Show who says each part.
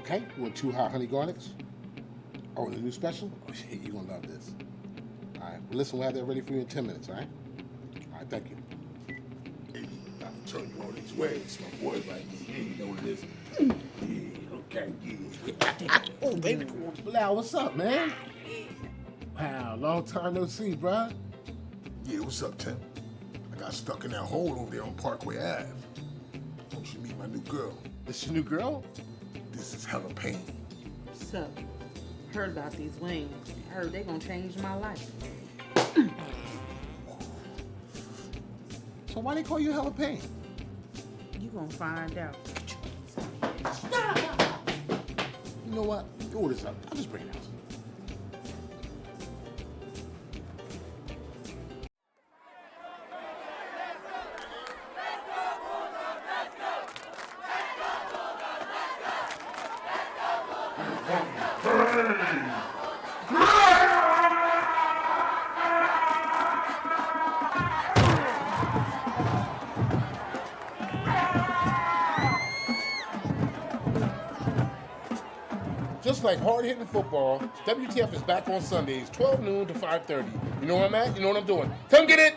Speaker 1: Okay, you want 2 hot honey garlics? Oh, the new special? Oh, shit, you're gonna love this. All right, well, listen, we'll have that ready for you in 10 minutes, all right? All right, thank you.
Speaker 2: Hey, I'm turning you all these ways. My boys like me. Yeah, you know what it is. Yeah, okay, yeah.
Speaker 1: Oh, baby, come on. Bilal, what's up, man? Wow, long time no see, bruh.
Speaker 2: Yeah, what's up, Tim? I got stuck in that hole over there on Parkway Ave. Don't you meet my new girl?
Speaker 1: This your new girl?
Speaker 2: This is Hella Payne.
Speaker 3: So, heard about these wings. Heard they gonna change my life.
Speaker 1: So why they call you Hella Payne?
Speaker 3: You gonna find out.
Speaker 1: You know what? You order this up. I'll just bring it out. Just like hard-hitting football, WTF is back on Sundays, 12 noon to 5:30. You know where I'm at? You know what I'm doing? Come get it!